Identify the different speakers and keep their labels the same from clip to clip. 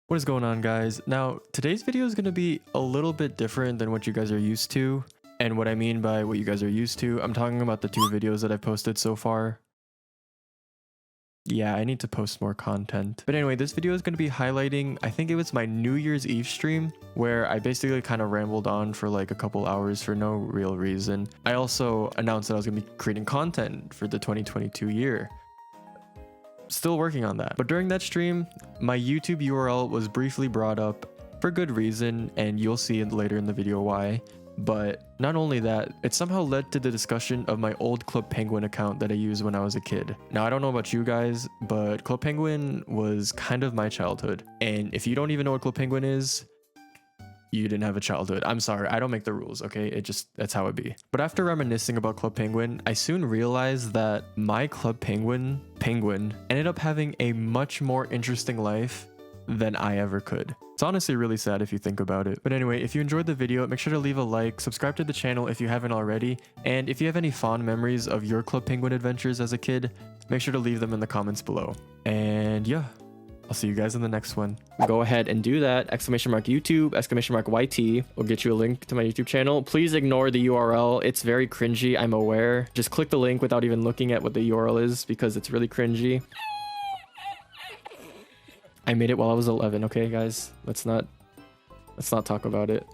Speaker 1: What is going on, guys? Now, today's video is going to be a little bit different than what you guys are used to. And what I mean by what you guys are used to, I'm talking about the 2 videos that I've posted so far. Yeah, I need to post more content. But anyway, this video is going to be highlighting, I think it was my New Year's Eve stream, where I basically kind of rambled on for like a couple hours for no real reason. I also announced that I was going to be creating content for the 2022 year. Still working on that. But during that stream, my YouTube URL was briefly brought up for good reason, and you'll see it later in the video why. But not only that, it somehow led to the discussion of my old Club Penguin account that I used when I was a kid. Now, I don't know about you guys, but Club Penguin was kind of my childhood. And if you don't even know what Club Penguin is, you didn't have a childhood. I'm sorry, I don't make the rules, okay? That's how it be. But after reminiscing about Club Penguin, I soon realized that my Club Penguin ended up having a much more interesting life than I ever could. It's honestly really sad if you think about it. But anyway, if you enjoyed the video, make sure to leave a like, subscribe to the channel if you haven't already, and if you have any fond memories of your Club Penguin adventures as a kid, make sure to leave them in the comments below. And yeah, I'll see you guys in the next one. Go ahead and do that. !YouTube, !YT will get you a link to my YouTube channel. Please ignore the URL. It's very cringy, I'm aware. Just click the link without even looking at what the URL is because it's really cringy. I made it while I was 11, okay, guys? Let's not talk about it.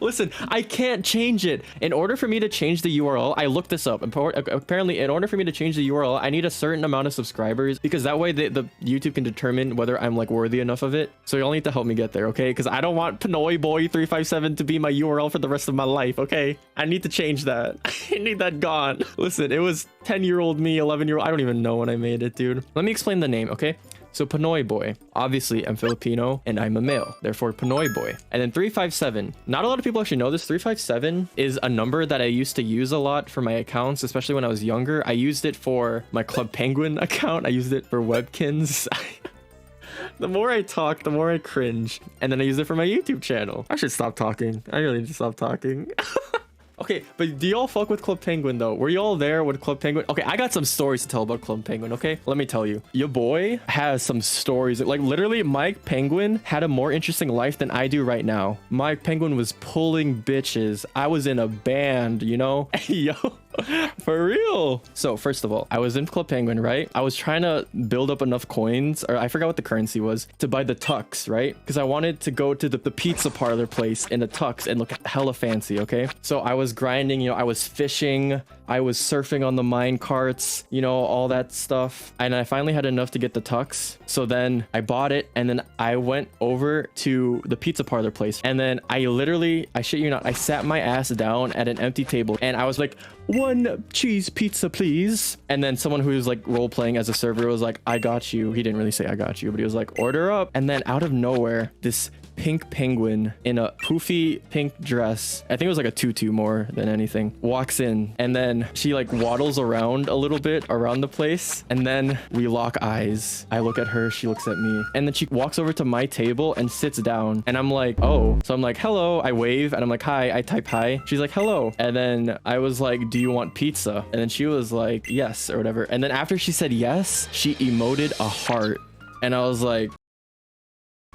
Speaker 1: Listen, I can't change it. In order for me to change the URL, I looked this up. Apparently, in order for me to change the URL, I need a certain amount of subscribers because that way the YouTube can determine whether I'm like worthy enough of it. So y'all need to help me get there, okay? Because I don't want Pinoy Boy 357 to be my URL for the rest of my life, okay? I need to change that. I need that gone. Listen, it was 10-year-old me, 11-year-old. I don't even know when I made it, dude. Let me explain the name, okay? So Pinoy Boy, obviously I'm Filipino and I'm a male, therefore Pinoy Boy. And then 357, not a lot of people actually know this. 357 is a number that I used to use a lot for my accounts, especially when I was younger. I used it for my Club Penguin account. I used it for Webkins. The more I talk, the more I cringe. And then I use it for my YouTube channel. I should stop talking. I really need to stop talking. Okay, but do y'all fuck with Club Penguin though? Were y'all there with Club Penguin? Okay, I got some stories to tell about Club Penguin, okay? Let me tell you. Your boy has some stories. Like literally, Mike Penguin had a more interesting life than I do right now. Mike Penguin was pulling bitches. I was in a band, you know? Yo, for real. So first of all, I was in Club Penguin, right? I was trying to build up enough coins, or I forgot what the currency was, to buy the tux, right? Because I wanted to go to the pizza parlor place in the tux and look hella fancy, okay? So I was grinding, you know, I was fishing, I was surfing on the mine carts, you know, all that stuff. And I finally had enough to get the tux. So then I bought it and then I went over to the pizza parlor place. And then I shit you not, I sat my ass down at an empty table and I was like, 1 cheese pizza, please. And then someone who was like role playing as a server was like, I got you. He didn't really say I got you, but he was like, order up. And then out of nowhere, this pink penguin in a poofy pink dress, I think it was like a tutu more than anything, walks in, and then she like waddles around a little bit around the place, and then we lock eyes. I look at her, she looks at me, and then she walks over to my table and sits down, and I'm like, oh. So I'm like, hello. I wave and I'm like, hi. I type hi. She's like, hello. And then I was like, do you want pizza? And then she was like, yes, or whatever. And then after she said yes, she emoted a heart, and I was like,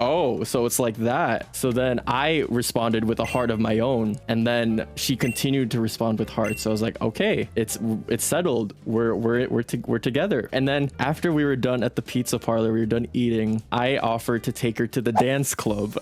Speaker 1: oh, so it's like that. So then I responded with a heart of my own, and then she continued to respond with hearts. So I was like, okay, it's settled. We're together. And then after we were done at the pizza parlor, we were done eating, I offered to take her to the dance club.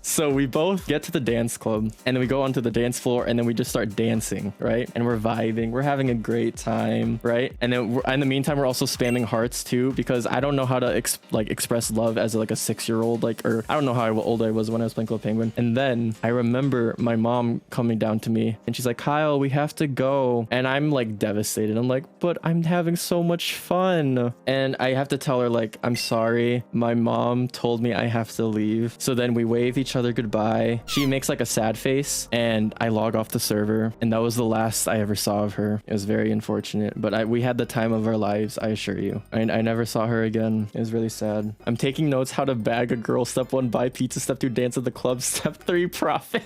Speaker 1: So we both get to the dance club, and then we go onto the dance floor, and then we just start dancing, right? And we're vibing, we're having a great time, right? And then in the meantime, we're also spamming hearts too, because I don't know how to express love as like a 6-year-old, or I don't know how old I was when I was playing Club Penguin. And then I remember my mom coming down to me, and she's like, Kyle, we have to go. And I'm like devastated. I'm like, but I'm having so much fun. And I have to tell her like, I'm sorry, my mom told me I have to leave. So then we wave each other goodbye. She makes like a sad face, and I log off the server, and that was the last I ever saw of her. It was very unfortunate, but we had the time of our lives, I assure you. I never saw her again. It was really sad. I'm taking notes: how to bag a girl, step 1, buy pizza, step 2, dance at the club, step 3, profit.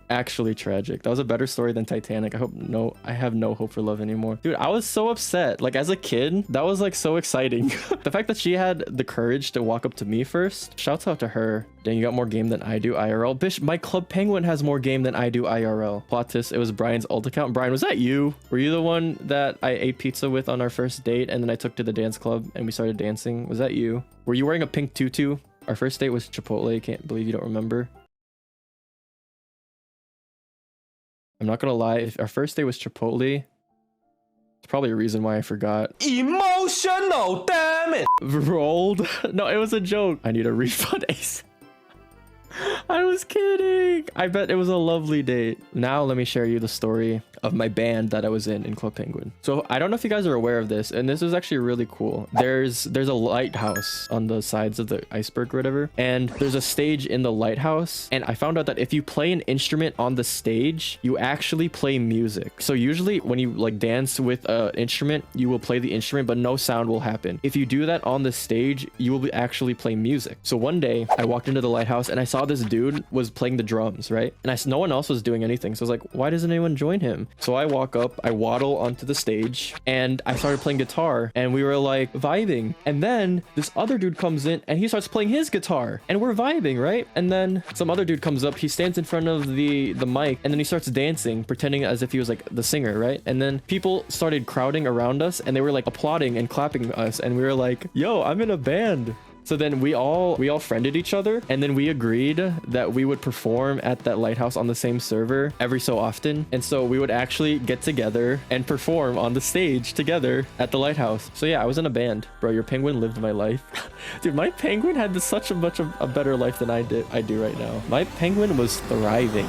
Speaker 1: actually tragic. That was a better story than Titanic. I have no hope for love anymore. Dude, I was so upset. Like as a kid, that was like so exciting. The fact that she had the courage to walk up to me first, shouts out to her. Dang, you got more game than I do IRL. Bish, my Club Penguin has more game than I do IRL. Plot twist, it was Brian's alt account. Brian, was that you? Were you the one that I ate pizza with on our first date and then I took to the dance club and we started dancing? Was that you? Were you wearing a pink tutu? Our first date was Chipotle. Can't believe you don't remember. I'm not gonna lie, if our first date was Chipotle, it's probably a reason why I forgot.
Speaker 2: Emotional, damn it!
Speaker 1: Rolled? No, it was a joke. I need a refund, Ace. I was kidding. I bet it was a lovely date. Now let me share you the story of my band that I was in Club Penguin. So I don't know if you guys are aware of this, and this is actually really cool. There's a lighthouse on the sides of the iceberg or whatever, and there's a stage in the lighthouse, and I found out that if you play an instrument on the stage, you actually play music. So usually when you like dance with an instrument, you will play the instrument, but no sound will happen. If you do that on the stage, you will actually play music. So one day I walked into the lighthouse and I saw this dude was playing the drums, right? And no one else was doing anything. So I was like, why doesn't anyone join him? So I walk up, I waddle onto the stage, and I started playing guitar, and we were like vibing. And then this other dude comes in and he starts playing his guitar, and we're vibing, right? And then some other dude comes up, he stands in front of the mic, and then he starts dancing, pretending as if he was like the singer, right? And then people started crowding around us, and they were like applauding and clapping us, and we were like, yo, I'm in a band. So then we all friended each other, and then we agreed that we would perform at that lighthouse on the same server every so often. And so we would actually get together and perform on the stage together at the lighthouse. So yeah, I was in a band. Bro, your penguin lived my life. Dude, my penguin had such a much of a better life than I do right now. My penguin was thriving.